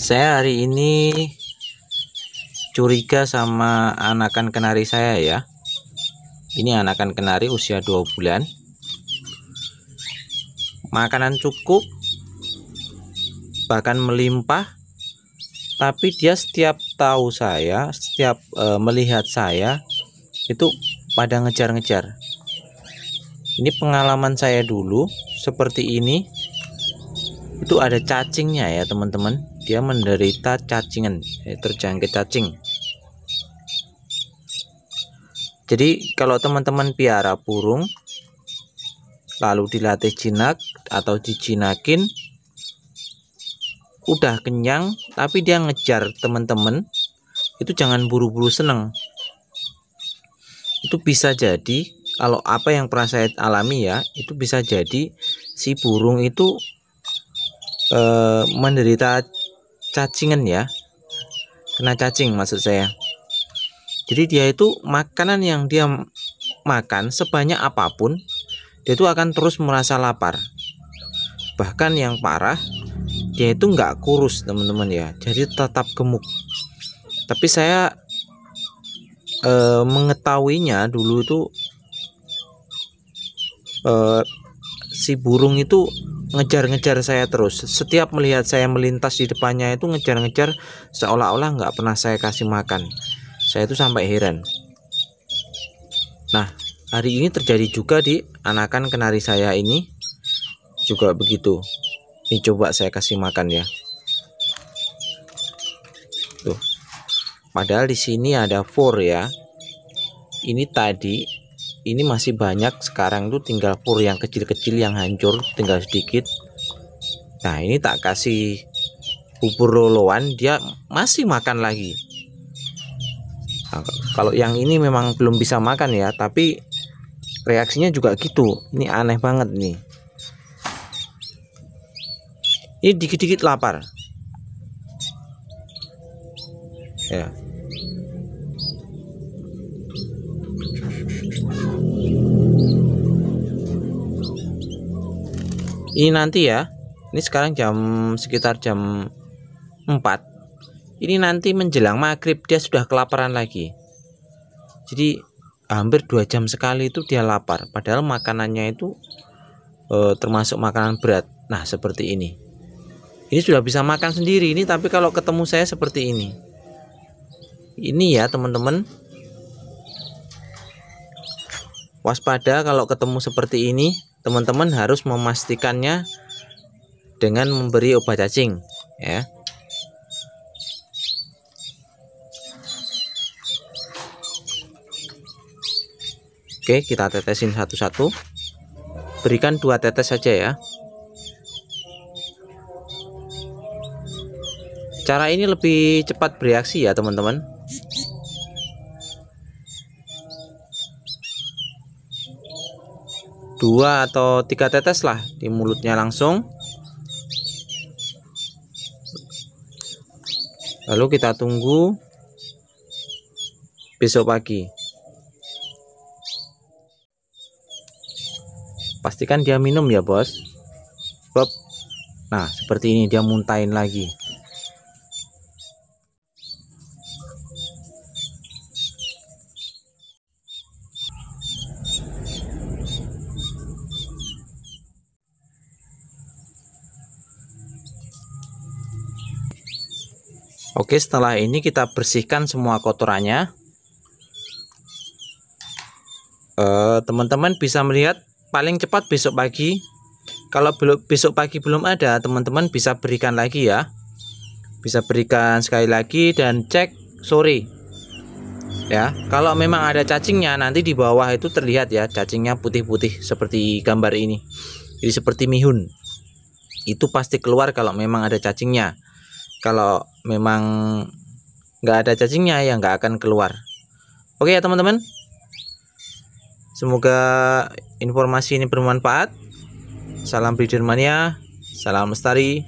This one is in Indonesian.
Saya hari ini curiga sama anakan kenari saya ya. Ini anakan kenari usia 2 bulan. Makanan cukup, bahkan melimpah. Tapi dia setiap tahu saya, setiap melihat saya itu pada ngejar-ngejar. Ini pengalaman saya dulu seperti ini. Itu ada cacingnya ya teman-teman. Dia menderita cacingan, terjangkit cacing. Jadi kalau teman-teman piara burung lalu dilatih jinak atau dijinakin, udah kenyang tapi dia ngejar teman-teman, itu jangan buru-buru seneng. Itu bisa jadi, kalau apa yang pernah saya alami ya, itu bisa jadi si burung itu menderita cacingan ya, kena cacing maksud saya. Jadi dia itu makanan yang dia makan sebanyak apapun, dia itu akan terus merasa lapar. Bahkan yang parah, dia itu nggak kurus teman-teman ya, jadi tetap gemuk. Tapi saya mengetahuinya dulu itu si burung itu ngejar-ngejar saya terus. Setiap melihat saya melintas di depannya itu ngejar-ngejar, seolah-olah nggak pernah saya kasih makan. Saya itu sampai heran. Nah, hari ini terjadi juga di anakan kenari saya ini juga begitu. Ini coba saya kasih makan ya. Tuh. Padahal di sini ada 4 ya. Ini tadi, ini masih banyak, sekarang tuh tinggal 4 yang kecil-kecil yang hancur, tinggal sedikit. Nah, ini tak kasih bubur loloan, dia masih makan lagi. Nah, kalau yang ini memang belum bisa makan ya, tapi reaksinya juga gitu. Ini aneh banget nih. Ini dikit-dikit lapar. Ya. Ini nanti ya. Ini sekarang sekitar jam 4. Ini nanti menjelang maghrib dia sudah kelaparan lagi. Jadi hampir 2 jam sekali itu dia lapar. Padahal makanannya itu termasuk makanan berat. Nah seperti ini. Ini sudah bisa makan sendiri ini, tapi kalau ketemu saya seperti ini. Ini ya teman-teman. Waspada kalau ketemu seperti ini. Teman-teman harus memastikannya dengan memberi obat cacing ya. Oke, kita tetesin satu-satu. Berikan 2 tetes saja ya. Cara ini lebih cepat bereaksi ya teman-teman. Dua atau 3 tetes lah di mulutnya langsung. Lalu kita tunggu besok pagi. Pastikan dia minum ya bos. Bob. Nah seperti ini, dia muntahin lagi. Oke, setelah ini kita bersihkan semua kotorannya. Teman-teman bisa melihat paling cepat besok pagi. Kalau besok pagi belum ada, teman-teman bisa berikan lagi ya. Bisa berikan sekali lagi dan cek sore. Ya, kalau memang ada cacingnya, nanti di bawah itu terlihat ya, cacingnya putih-putih seperti gambar ini. Jadi seperti mihun. Itu pasti keluar kalau memang ada cacingnya. Kalau memang nggak ada cacingnya ya nggak akan keluar. Oke ya teman-teman, semoga informasi ini bermanfaat. Salam breeder mania, salam lestari.